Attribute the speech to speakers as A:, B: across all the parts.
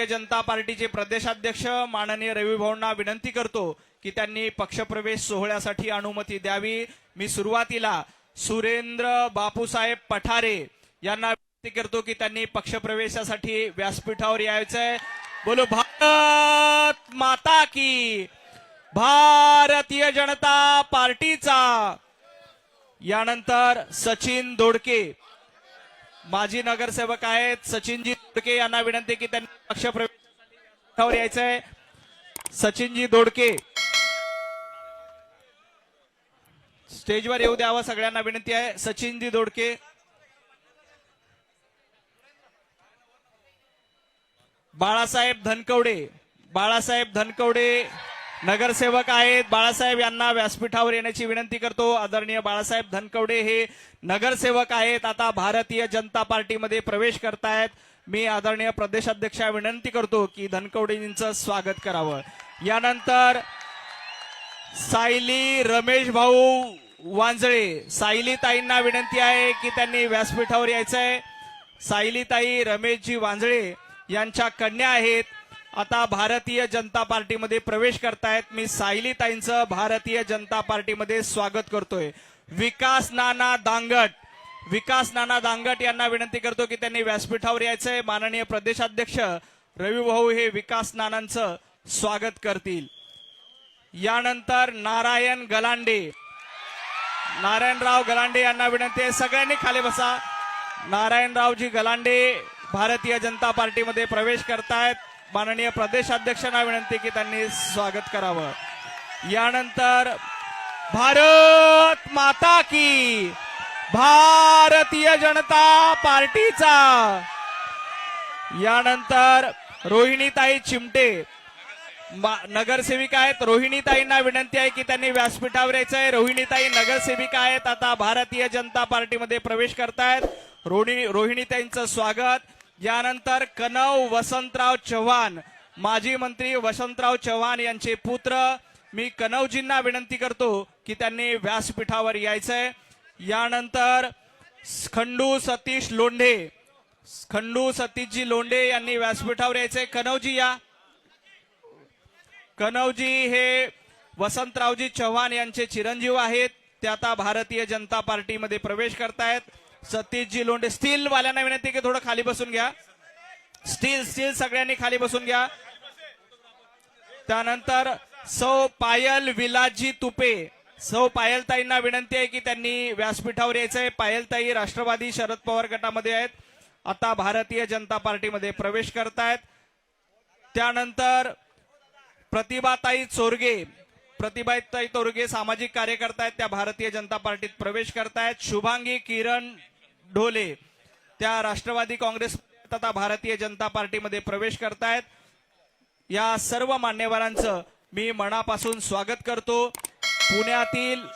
A: जनता पार्टीचे प्रदेशाध्यक्ष माननीय रवी भाऊंना विनंती करतो की त्यांनी पक्षप्रवेश सोहळ्यासाठी अनुमती द्यावी। मी सुरुवातीला सुरेंद्र बापूसाहेब पठारे यांना विनंती करतो की त्यांनी पक्षप्रवेशासाठी व्यासपीठावर यायचंय। बोलो भारत माता की, भारतीय जनता पार्टीचा। यानंतर सचिन दोडके माजी नगरसेवक आहेत, सचिनजी दोडके यांना विनंती की त्यांनी पक्षप्रवेशावर यायचंय। सचिनजी दोडके स्टेजवर येऊ द्यावं, सगळ्यांना विनंती आहे। सचिनजी दोडके, बाळासाहेब धनकवडे नगरसेवक आहेत। बाळासाहेब यांना व्यासपीठावर येण्याची विनंती करतो। आदरणीय बाळासाहेब धनकवडे हे नगरसेवक आहेत, आता भारतीय जनता पार्टीमध्ये प्रवेश करतायत। मी आदरणीय प्रदेशाध्यक्षा विनंती करतो की धनकवडेजींचं स्वागत करावं। यानंतर सायली रमेश भाऊ वांजळे, सायली ताईंना विनंती आहे की त्यांनी व्यासपीठावर यायचंय। सायली ताई रमेशजी वांजळे यांच्या कन्या आहेत, आता भारतीय जनता पार्टीमध्ये प्रवेश करतायत। मी सायली ताईंचं भारतीय जनता पार्टीमध्ये स्वागत करतोय। विकास नाना दांगट यांना विनंती करतो की त्यांनी व्यासपीठावर यायचंय। माननीय प्रदेशाध्यक्ष रवी भाऊ हे विकास नानांचं स्वागत करतील। यानंतर नारायणराव गलांडे यांना विनंती आहे, सगळ्यांनी खाली बसा। नारायणरावजी गलांडे भारतीय जनता पार्टीमध्ये प्रवेश करतायत। माननीय प्रदेशाध्यक्षांना विनंती की त्यांनी स्वागत करावं। यानंतर भारत माता की, भारतीय जनता पार्टीचा। यानंतर रोहिणीताई चिमटे नगरसेविका आहेत, रोहिणीताईंना विनंती आहे की त्यांनी व्यासपीठावर यायचंय। रोहिणीताई नगरसेविका आहेत, आता भारतीय जनता पार्टीमध्ये प्रवेश करतायत। रोहिणीताईंचं स्वागत। यानंतर कनव वसंतराव चव्हाण, माजी मंत्री वसंतराव चव्हाण यांचे पुत्र, मी कनवजींना विनंती करतो की त्यांनी व्यासपीठावर यायचंय। यानंतर खंडू सतीशजी लोंढे यांनी व्यासपीठावर यायचंय। कनवजी या। कनवजी हे वसंतरावजी चव्हाण यांचे चिरंजीव आहेत, ते आता भारतीय जनता पार्टीमध्ये प्रवेश करतायत। सतीशजी लोंढे, स्टील वाल्यांना विनंती की थोडं खाली बसून घ्या। स्टील सगळ्यांनी खाली बसून घ्या। त्यानंतर सौ पायल विलासजी तुपे, सौ पायलताईंना विनंती आहे की त्यांनी व्यासपीठावर यायचंय। पायलताई राष्ट्रवादी शरद पवार गटामध्ये आहेत, आता भारतीय जनता पार्टीमध्ये प्रवेश करतायत। त्यानंतर प्रतिभाताई तोरगे सामाजिक कार्यकर्ता आहेत, त्या भारतीय जनता पार्टीत प्रवेश करतायत। शुभांगी किरण ढोले त्या राष्ट्रवादी काँग्रेस आता भारतीय जनता पार्टीमध्ये प्रवेश करतायत। या सर्व मान्यवरांचं मी मनापासून स्वागत करतो। पुण्यातील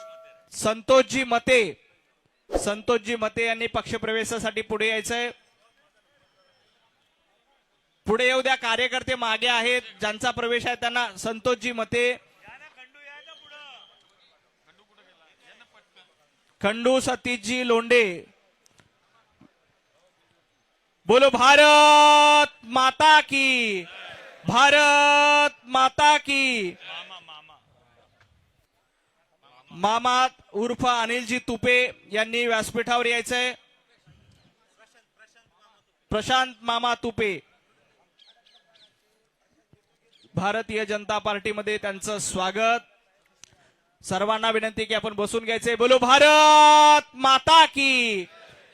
A: संतोषजी मते यांनी पक्षप्रवेशासाठी पुढे यायचंय। पुढे येऊ द्या, कार्यकर्ते मागे आहेत, ज्यांचा प्रवेश आहे त्यांना। संतोषजी मते, खंडू सतीशजी लोंढे। बोलो भारत माता की, भारत माता की। मामा उर्फ अनिलजी तुपे यांनी व्यासपीठावर यायचंय। प्रशांत मामा तुपे भारतीय जनता पार्टीमध्ये त्यांचं स्वागत। सर्वांना विनंती की आपण बसून घ्यायचंय। बोलो भारत माता की,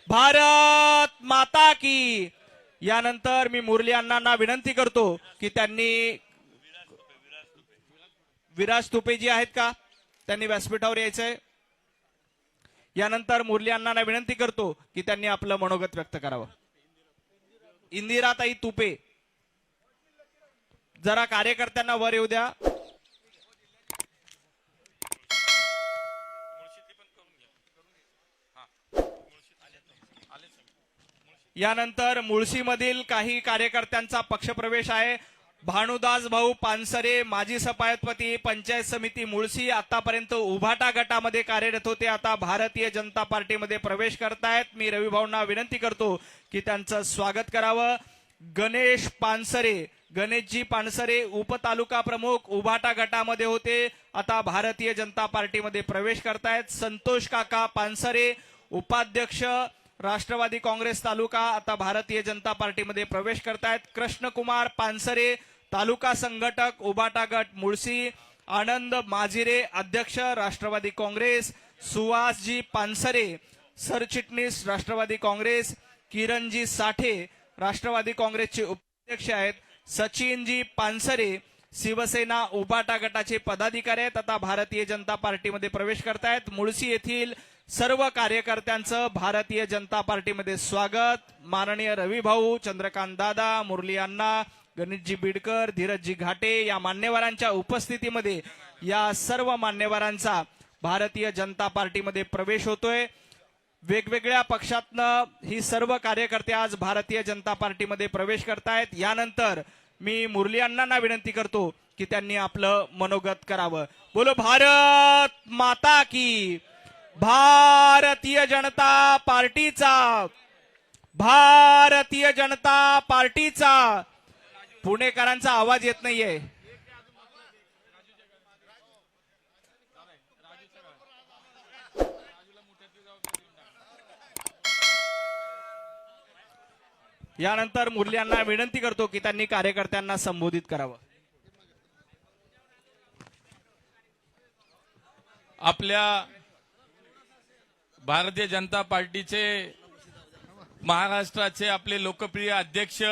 A: भारत माता की। यानंतर मी मुरली अण्णांना विनंती करतो की त्यांनी, विराज तुपे जी आहेत का, त्यांनी व्यासपीठावर यायचंय। यानंतर मुरली अण्णांना विनंती करतो की त्यांनी आपलं मनोगत व्यक्त करावं। इंदिराताई तुपे, जरा कार्यकर्त्यांना वर येऊ द्या। यानंतर मुळशीमधील काही कार्यकर्त्यांचा पक्षप्रवेश आहे। भानुदास भाऊ पानसरे, माजी सभापती पंचायत समिती मुळशी, आतापर्यंत उभाटा गटामध्ये कार्यरत होते, आता भारतीय जनता पार्टीमध्ये प्रवेश करतायत। मी रवी भाऊंना विनंती करतो की त्यांचं स्वागत करावं। गणेश पानसरे गणेशजी पानसरे उपतालुका प्रमुख उभाटा गटामध्ये होते, आता भारतीय जनता पार्टीमध्ये प्रवेश करतायत. संतोष काका पानसरे उपाध्यक्ष राष्ट्रवादी काँग्रेस तालुका, आता भारतीय जनता पार्टीमध्ये प्रवेश करतायत. कृष्णकुमार पानसरे तालुका संघटक उभाटा गट मुळशी. आनंद माजिरे अध्यक्ष राष्ट्रवादी काँग्रेस. सुहासजी पानसरे सरचिटणीस राष्ट्रवादी काँग्रेस. किरणजी साठे राष्ट्रवादी काँग्रेसचे उपाध्यक्ष आहेत. सचिनजी पानसरे शिवसेना उभाटा गटाचे पदाधिकारी आहेत, आता भारतीय जनता पार्टीमध्ये प्रवेश करतायत. मुळशी येथील सर्व कार्यकर्त्यांचं भारतीय जनता पार्टीमध्ये स्वागत. माननीय रविभाऊ, चंद्रकांत दादा, मुरली अण्णा, गणेशजी बिडकर, धीरजजी घाटे या मान्यवरांच्या उपस्थितीमध्ये या सर्व मान्यवरांचा भारतीय जनता पार्टीमध्ये प्रवेश होतोय. वेगवेगळ्या पक्षातनं ही सर्व कार्यकर्ते आज भारतीय जनता पार्टीमध्ये प्रवेश करतायत. यानंतर मी मुरली अण्णांना विनंती करतो की त्यांनी आपलं मनोगत करावं. बोलो भारत माता की. भारतीय जनता पार्टीचा, भारतीय जनता पार्टीचा. पुणेकरांचा आवाज येत नाहीये. यानंतर मुरली यांना विनंती करतो की त्यांनी कार्यकर्त्यांना संबोधित करावं.
B: आपल्या भारतीय जनता पार्टीचे महाराष्ट्राचे आपले लोकप्रिय अध्यक्ष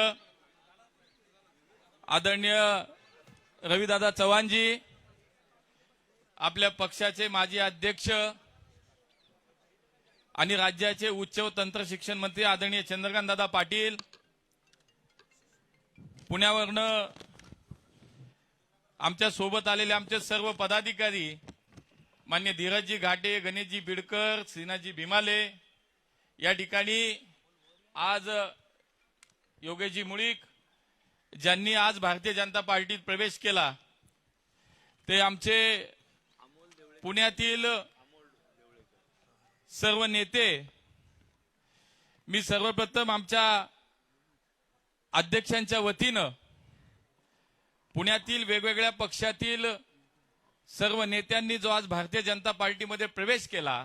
B: आदरणीय रविदादा चव्हाणजी, आपल्या पक्षाचे माजी अध्यक्ष आणि राज्याचे उच्च व तंत्र शिक्षण मंत्री आदरणीय चंद्रकांत दादा पाटील, पुण्यावरनं आमच्या सोबत आलेले आमचे सर्व पदाधिकारी मान्य धीरजजी घाटे, गणेशजी बिडकर, श्रीनाथजी भीमाले, या ठिकाणी आज योगेशजी मुळीक ज्यांनी आज भारतीय जनता पार्टीत प्रवेश केला ते आमचे पुण्यातील सर्व नेते. मी सर्वप्रथम आमच्या अध्यक्षांच्या वतीनं पुण्यातील वेगवेगळ्या पक्षातील सर्व नेत्यांनी जो आज भारतीय जनता पार्टीमध्ये प्रवेश केला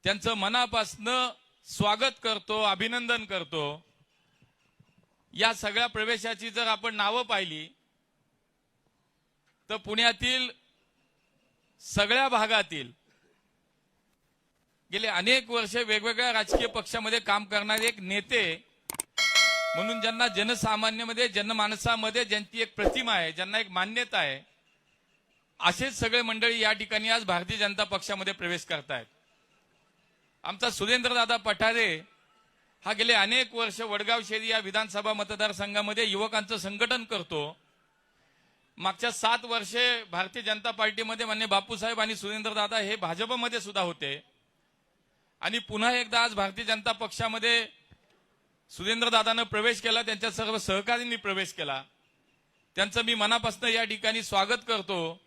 B: त्यांचं मनापासनं स्वागत करतो, अभिनंदन करतो. या सगळ्या प्रवेशाची जर आपण नावं पाहिली तर पुण्यातील सगळ्या भागातील गेले अनेक वर्ष वेगवेगळ्या राजकीय पक्षामध्ये काम करणारे एक नेते म्हणून ज्यांना जनसामान्यामध्ये जनमानसामध्ये ज्यांची एक प्रतिमा आहे, ज्यांना एक मान्यता आहे, असेच सगळे मंडळी या ठिकाणी आज भारतीय जनता पक्षामध्ये प्रवेश करतायत. आमचा सुरेंद्रदादा पठारे हा गेले अनेक वर्ष वडगाव शेरी या विधानसभा मतदारसंघामध्ये युवकांचं संघटन करतो. मागच्या 7 वर्षे भारतीय जनता पार्टीमध्ये मान्य बापूसाहेब आणि सुरेंद्रदादा हे भाजपमध्ये सुद्धा होते आणि पुन्हा एकदा आज भारतीय जनता पक्षामध्ये सुरेंद्रदादानं प्रवेश केला, त्यांच्या सर्व सहकाऱ्यांनी प्रवेश केला. त्यांचं मी मनापासून या ठिकाणी स्वागत करतो.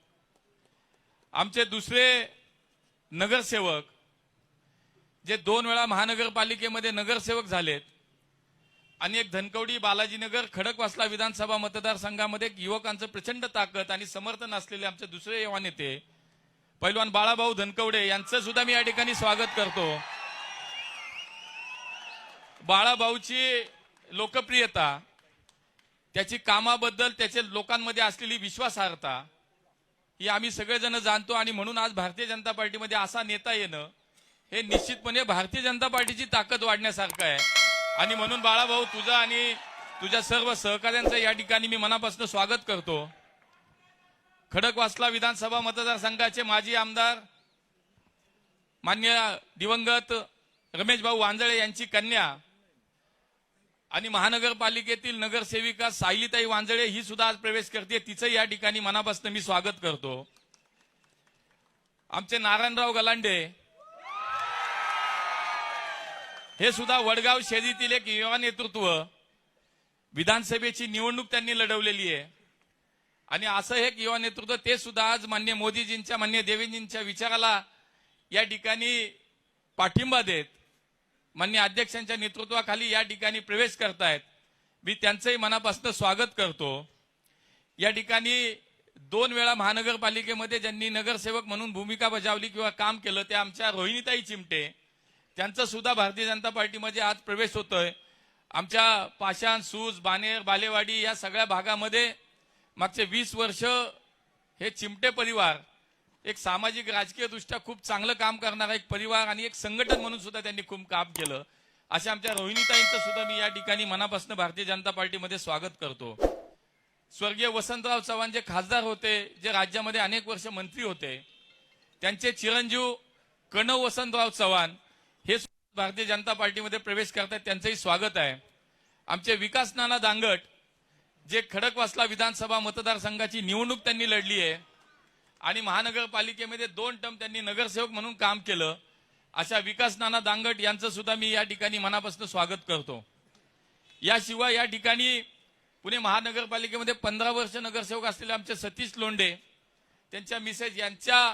B: आमचे दुसरे नगरसेवक जे 2 वेळा महानगरपालिकेमध्ये नगरसेवक झालेत आणि एक धनकवडी बालाजीनगर खडकवासला विधानसभा मतदारसंघामध्ये युवकांचं प्रचंड ताकद आणि समर्थन असलेले आमचे दुसरे युवा नेते पैलवान बाळाभाऊ धनकवडे यांचं सुद्धा मी या ठिकाणी स्वागत करतो. बाळाभाऊची लोकप्रियता, त्याची कामाबद्दल त्याचे लोकांमध्ये असलेली विश्वासार्हता ही आम्ही सगळेजण जाणतो आणि म्हणून आज भारतीय जनता पार्टीमध्ये असा नेता येणं हे निश्चितपणे भारतीय जनता पार्टीची ताकद वाढण्यासारखं आहे. आणि म्हणून बाळाभाऊ तुझं आणि तुझ्या सर्व सहकाऱ्यांचं या ठिकाणी मी मनापासून स्वागत करतो. खडकवासला विधानसभा मतदारसंघाचे माजी आमदार मान्य दिवंगत रमेश भाऊ वांजळे यांची कन्या आणि महानगरपालिकेतील नगरसेविका सायलीताई वांजळे ही सुद्धा आज प्रवेश करते, तिचं या ठिकाणी मनापासून मी स्वागत करतो. आमचे नारायणराव गलांडे हे सुद्धा वडगाव शहरीतील एक युवा नेतृत्व, विधानसभेची निवडणूक त्यांनी लढवलेली आहे आणि असं एक युवा नेतृत्व ते सुद्धा आज मान्य मोदीजींच्या मान्य देवेंजींच्या विचाराला या ठिकाणी पाठिंबा देत मान्य अध्यक्षांच्या नेतृत्वाखाली या ठिकाणी प्रवेश करतायत. मी त्यांचंही मनापासून स्वागत करतो. या ठिकाणी 2 वेळा महानगरपालिकेमध्ये ज्यांनी नगरसेवक म्हणून भूमिका बजावली किंवा काम केलं ते आमच्या रोहिणीताई चिमटे, त्यांचा सुद्धा भारतीय जनता पार्टीमध्ये आज प्रवेश होतोय. आमच्या पाषाण, सूज, बानेर, बालेवाडी या सगळ्या भागामध्ये मागचे 20 वर्ष हे चिमटे परिवार एक सामाजिक राजकीय दृष्ट्या खूप चांगलं काम करणारा एक परिवार आणि एक संघटन म्हणून सुद्धा त्यांनी खूप काम केलं. अशा आमच्या रोहिणीताईंचं सुद्धा मी या ठिकाणी मनापासून भारतीय जनता पार्टीमध्ये स्वागत करतो. स्वर्गीय वसंतराव चव्हाण जे खासदार होते, जे राज्यामध्ये अनेक वर्ष मंत्री होते, त्यांचे चिरंजीव कणव वसंतराव चव्हाण हे भारतीय जनता पार्टीमध्ये प्रवेश करतात, त्यांचंही स्वागत आहे. आमचे विकास नाना दांगट जे खडकवासला विधानसभा मतदारसंघाची निवडणूक त्यांनी लढली आहे आणि महानगरपालिकेमध्ये 2 टर्म त्यांनी नगरसेवक म्हणून काम केलं, अशा विकास नाना दांगट यांचं सुद्धा मी या ठिकाणी मनापासून स्वागत करतो. याशिवाय या ठिकाणी पुणे महानगरपालिकेमध्ये 15 वर्ष नगरसेवक असलेले आमचे सतीश लोंढे, त्यांच्या मिसेस यांच्या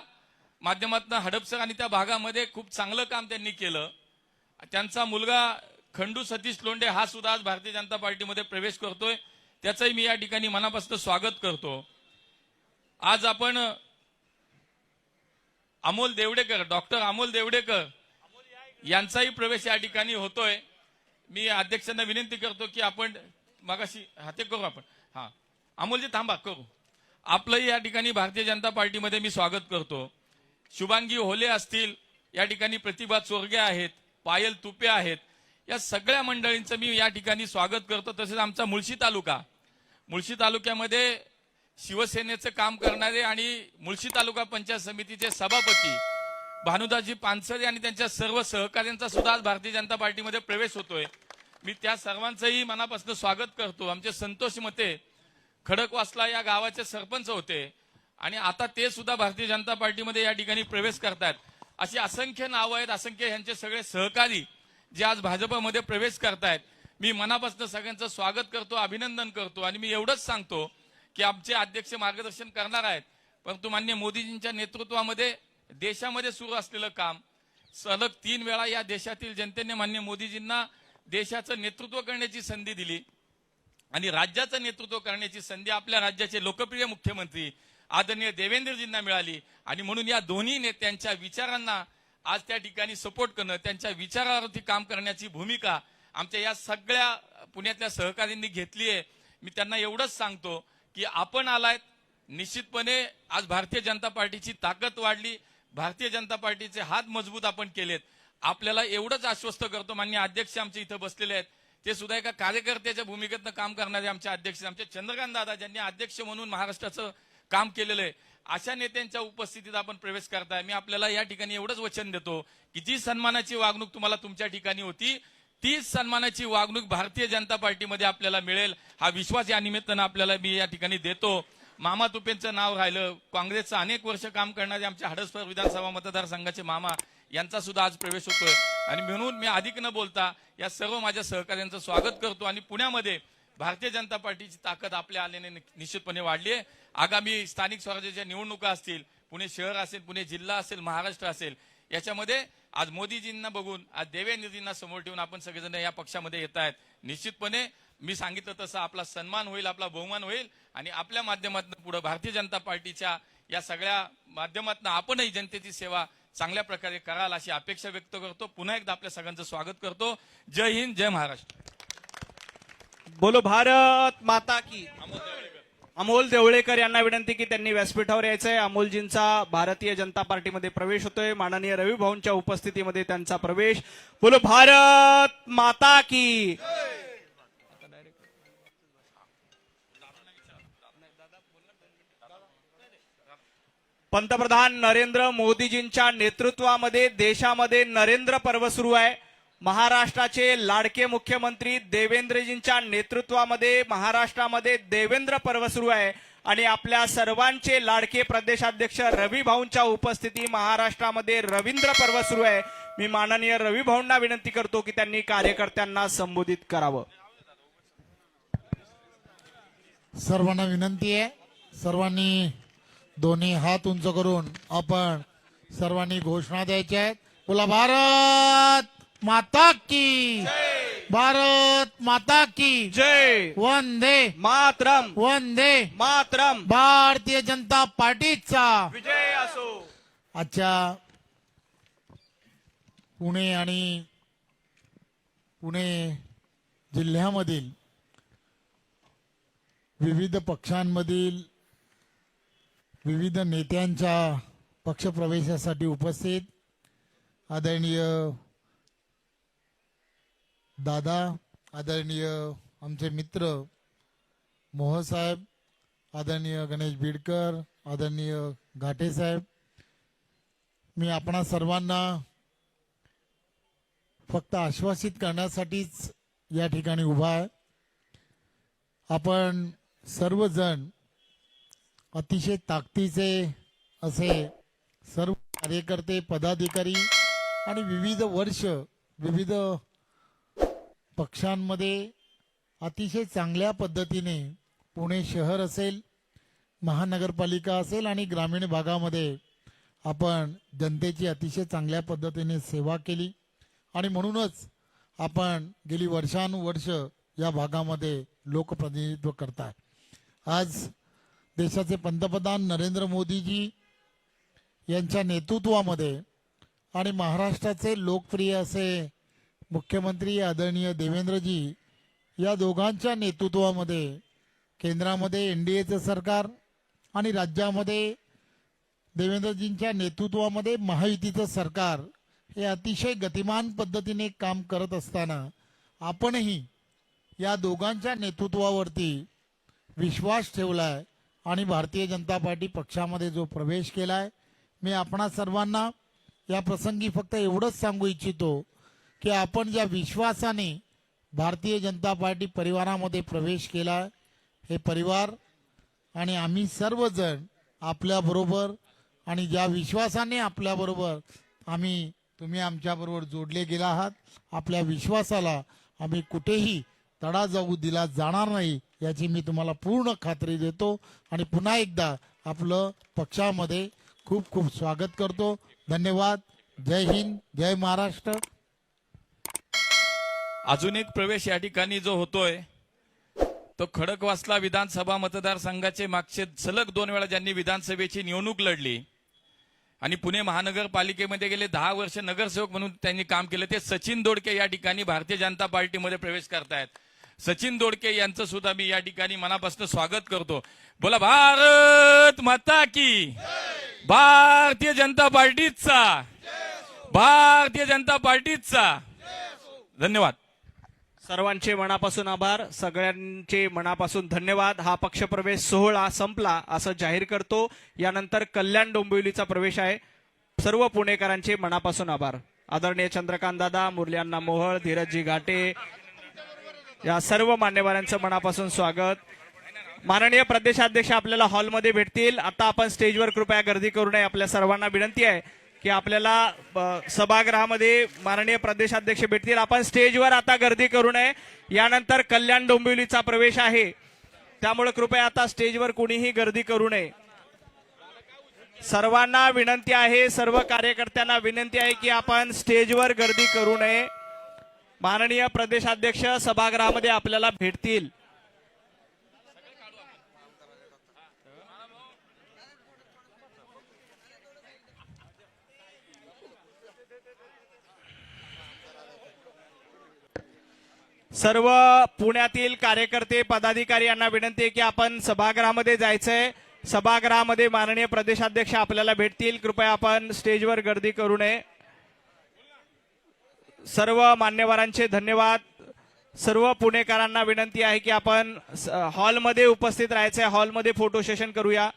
B: माध्यमातून हडपसर आणि त्या भागामध्ये खूप चांगलं काम त्यांनी केलं. त्यांचा मुलगा खंडू सतीश लोंढे हा सुद्धा आज भारतीय जनता पार्टीमध्ये प्रवेश करतोय, त्याचंही मी या ठिकाणी मनापासून स्वागत करतो. आज आपण अमोल देवडेकर, डॉक्टर अमोल देवडेकर यांचाही प्रवेश या ठिकाणी होतोय. मी अध्यक्षांना विनंती करतो की आपण मगाशी ते करू आपण. अमोलजी थांबा, करू आपलंही या ठिकाणी भारतीय जनता पार्टीमध्ये मी स्वागत करतो. शुभांगी होले असतील, या ठिकाणी प्रतिभा चोरगे आहेत, पायल तुपे आहेत, या सगळ्या मंडळींचं मी या ठिकाणी स्वागत करतो. तसेच आमचा मुळशी तालुक्यामध्ये शिवसेनेचं काम करणारे आणि मुळशी तालुका पंचायत समितीचे सभापती भानुदासजी पानसरे आणि त्यांच्या सर्व सहकाऱ्यांचा सुद्धा आज भारतीय जनता पार्टीमध्ये प्रवेश होतोय. मी त्या सर्वांचंही मनापासून स्वागत करतो. आमचे संतोष मते खडकवासला या गावाचे सरपंच होते आणि आता ते सुद्धा भारतीय जनता पार्टीमध्ये या ठिकाणी प्रवेश करतात. अशी असंख्य नावं आहेत, असंख्य ह्यांचे सगळे सहकारी जे आज भाजपमध्ये प्रवेश करतायत. मी मनापासून सगळ्यांचं स्वागत करतो, अभिनंदन करतो आणि मी एवढंच सांगतो की आमचे अध्यक्ष मार्गदर्शन करणार आहेत, परंतु माननीय मोदीजींच्या नेतृत्वामध्ये देशामध्ये सुरू असलेलं काम सलग 3 वेळा या देशातील जनतेने माननीय मोदीजींना देशाचं नेतृत्व करण्याची संधी दिली आणि राज्याचं नेतृत्व करण्याची संधी आपल्या राज्याचे लोकप्रिय मुख्यमंत्री आदरणीय देवेंद्रजींना मिळाली आणि म्हणून या दोन्ही नेत्यांच्या विचारांना आज त्या ठिकाणी सपोर्ट करणं, त्यांच्या विचारावरती काम करण्याची भूमिका आमच्या या सगळ्या पुण्यातल्या सहकाऱ्यांनी घेतली आहे. मी त्यांना एवढंच सांगतो की आपण आलायत, निश्चितपणे आज भारतीय जनता पार्टीची ताकद वाढली, भारतीय जनता पार्टीचे हात मजबूत आपण केलेत. आपल्याला एवढंच आश्वस्त करतो, माननीय अध्यक्ष आमचे इथं बसलेले आहेत, ते सुद्धा एका कार्यकर्त्याच्या भूमिकेतनं काम करणारे आमचे अध्यक्ष, आमचे चंद्रकांत दादा ज्यांनी अध्यक्ष म्हणून महाराष्ट्राचं काम केलेलं आहे, अशा नेत्यांच्या उपस्थितीत आपण प्रवेश करताय. मी आपल्याला या ठिकाणी एवढंच वचन देतो की जी सन्मानाची वागणूक तुम्हाला तुमच्या ठिकाणी होती, तीच सन्मानाची वागणूक भारतीय जनता पार्टीमध्ये आपल्याला मिळेल, हा विश्वास या निमित्तानं आपल्याला मी या ठिकाणी देतो. मामा तुपेंचं नाव राहिलं, काँग्रेसचं अनेक वर्ष काम करणारे आमच्या हडसपर विधानसभा मतदारसंघाचे मामा यांचा सुद्धा आज प्रवेश होतोय आणि म्हणून मी अधिक न बोलता या सर्व माझ्या सहकाऱ्यांचं स्वागत करतो. आणि पुण्यामध्ये भारतीय जनता पार्टीची ताकद आपल्या आल्याने निश्चितपणे वाढली आहे. आगामी स्थानिक स्वराज्याच्या निवडणुका असतील, पुणे शहर असेल, पुणे जिल्हा असेल, महाराष्ट्र असेल, याच्यामध्ये आज मोदीजींना बघून, आज देवेंद्रजींना समोर ठेवून आपण सगळेजण या पक्षामध्ये येत आहेत. निश्चितपणे मी सांगितलं तसं आपला सन्मान होईल, आपला बहुमान होईल आणि आपल्या माध्यमातून पुढे भारतीय जनता पार्टीच्या या सगळ्या माध्यमातून आपणही जनतेची सेवा चांगल्या प्रकारे कराल अशी अपेक्षा व्यक्त करतो. पुन्हा एकदा आपल्या सगळ्यांचं स्वागत करतो. जय हिंद, जय महाराष्ट्र.
A: बोलो भारत माता की. अमोल देवळेकर यांना विनंती की त्यांनी व्यासपीठावर यायचंय. अमोलजींचा भारतीय जनता पार्टीमध्ये प्रवेश होतोय. माननीय रवी भाऊंच्या उपस्थितीमध्ये त्यांचा प्रवेश. बोलो भारत माता की. पंतप्रधान नरेंद्र मोदीजींच्या नेतृत्वामध्ये देशामध्ये नरेंद्र पर्व सुरू आहे. महाराष्ट्राचे लाडके मुख्यमंत्री देवेंद्रजींच्या नेतृत्वामध्ये महाराष्ट्रामध्ये देवेंद्र पर्व सुरू आहे आणि आपल्या सर्वांचे लाडके प्रदेशाध्यक्ष रवी भाऊंच्या उपस्थिती महाराष्ट्रामध्ये रवींद्र पर्व सुरू आहे. मी माननीय रवी भाऊंना विनंती करतो की त्यांनी कार्यकर्त्यांना संबोधित करावं.
C: सर्वांना विनंती आहे, सर्वांनी दोन्ही हात उंच करून आपण सर्वांनी घोषणा द्यायच्या आहेत. बोला भारत माता की. भारत माता की
A: जय
C: वंदे
A: मातरम
C: वंदे
A: मातरम
C: भारतीय जनता पार्टीचा
A: विजय असो.
C: आजच्या पुणे जिल्ह्यामधील विविध पक्षांमधील विविध नेत्यांच्या पक्षप्रवेशासाठी उपस्थित आदरणीय दादा, आदरणीय आमचे मित्र मोह साहेब, आदरणीय गणेश बीडकर, आदरणीय घाटे साहेब, मी आपणा सर्वांना फक्त आश्वासित करण्यासाठीच या ठिकाणी उभा आहे. आपण सर्वजण अतिशय ताकदीचे असे सर्व कार्यकर्ते, पदाधिकारी आणि विविध वर्ष विविध पक्षांमध्ये अतिशय चांगल्या पद्धतीने पुणे शहर असेल, महानगरपालिका असेल आणि ग्रामीण भागामध्ये आपण जनतेची अतिशय चांगल्या पद्धतीने सेवा केली आणि म्हणूनच आपण गेली वर्षानुवर्ष या भागामध्ये लोकप्रतिनिधित्व करतात. आज देशाचे पंतप्रधान नरेंद्र मोदीजी यांच्या नेतृत्वामध्ये आणि महाराष्ट्राचे लोकप्रिय असे मुख्यमंत्री आदरणीय देवेंद्रजी या दोघांच्या नेतृत्वामध्ये केंद्रामध्ये एनडीएचं सरकार आणि राज्यामध्ये देवेंद्रजींच्या नेतृत्वामध्ये महायुतीचं सरकार हे अतिशय गतिमान पद्धतीने काम करत असताना आपणही या दोघांच्या नेतृत्वावरती विश्वास ठेवलाय आणि भारतीय जनता पार्टी पक्षामध्ये जो प्रवेश केलाय, मी आपणा सर्वांना या प्रसंगी फक्त एवढंच सांगू इच्छितो की आपण ज्या विश्वासाने भारतीय जनता पार्टी परिवारामध्ये प्रवेश केला, हे परिवार आणि आम्ही सर्वजण आपल्याबरोबर आणि ज्या विश्वासाने आपल्याबरोबर तुम्ही आमच्याबरोबर जोडले गेला आहात, आपल्या विश्वासाला आम्ही कुठेही तडा जाऊ दिला जाणार नाही याची मी तुम्हाला पूर्ण खात्री देतो आणि पुन्हा एकदा आपलं पक्षामध्ये खूप खूप स्वागत करतो. धन्यवाद. जय हिंद, जय महाराष्ट्र.
B: अजून एक प्रवेश या ठिकाणी जो होतोय तो खडकवासला विधानसभा मतदारसंघाचे मागचे सलग 2 वेळा ज्यांनी विधानसभेची निवडणूक लढली आणि पुणे महानगरपालिकेमध्ये गेले 10 वर्ष नगरसेवक म्हणून त्यांनी काम केलं, ते सचिन दोडके या ठिकाणी भारतीय जनता पार्टीमध्ये प्रवेश करतायत. सचिन दोडके यांचं सुद्धा मी या ठिकाणी मनापासून स्वागत करतो. बोला भारत माता की, भारतीय जनता पार्टीचा, भारतीय जनता पार्टीचा. धन्यवाद.
A: सर्वांचे मनापासून आभार, सगळ्यांचे मनापासून धन्यवाद. हा पक्षप्रवेश सोहळा संपला असं जाहीर करतो. यानंतर कल्याण डोंबिवलीचा प्रवेश आहे. सर्व पुणेकरांचे मनापासून आभार. आदरणीय चंद्रकांत दादा, मुरली मोहोळ, धीरजजी घाटे या सर्व मान्यवरांचं मनापासून स्वागत. माननीय प्रदेशाध्यक्ष आपल्याला हॉलमध्ये भेटतील. आता आपण स्टेजवर कृपया गर्दी करू नये. आपल्या सर्वांना विनंती आहे की आपल्याला सभागृहामध्ये माननीय प्रदेशाध्यक्ष भेटतील. आपण स्टेजवर आता गर्दी करू नये. यानंतर कल्याण डोंबिवलीचा प्रवेश आहे, त्यामुळे कृपया आता स्टेजवर कोणीही गर्दी करू नये. सर्वांना विनंती आहे, सर्व कार्यकर्त्यांना विनंती आहे की आपण स्टेजवर गर्दी करू नये. माननीय प्रदेशाध्यक्ष सभागृहामध्ये आपल्याला भेटतील. सर्व पुण्यातील कार्यकर्ते, पदाधिकारी यांना विनंती आहे की आपण सभागृहामध्ये जायचंय. सभागृहामध्ये माननीय प्रदेशाध्यक्ष आपल्याला भेटतील. कृपया आपण स्टेजवर गर्दी करू नये. सर्व मान्यवरांचे धन्यवाद. सर्व पुणेकरांना विनंती आहे की आपण हॉलमध्ये उपस्थित राहायचंय. हॉलमध्ये फोटो सेशन करूया.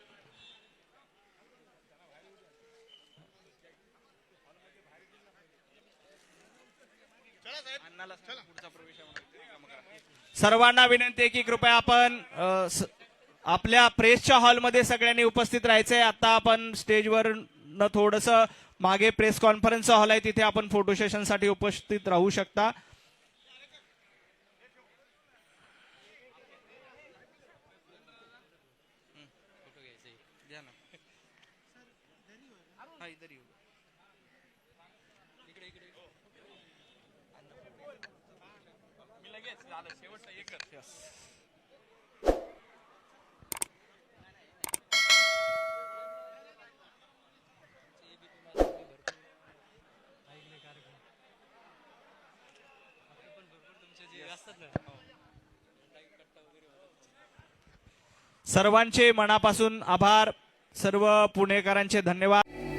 A: सर्वांना विनंती आहे की कृपया आपण आपल्या प्रेसच्या हॉलमध्ये सगळ्यांनी उपस्थित राहायचंय. आता आपण स्टेजवर न थोडस मागे प्रेस कॉन्फरन्स हॉल आहे, तिथे आपण फोटो सेशनसाठी उपस्थित राहू शकता.
B: झालं शेवटचा एकच.
A: सर्वांचे मनापासून आभार. सर्व पुणेकरांचे धन्यवाद.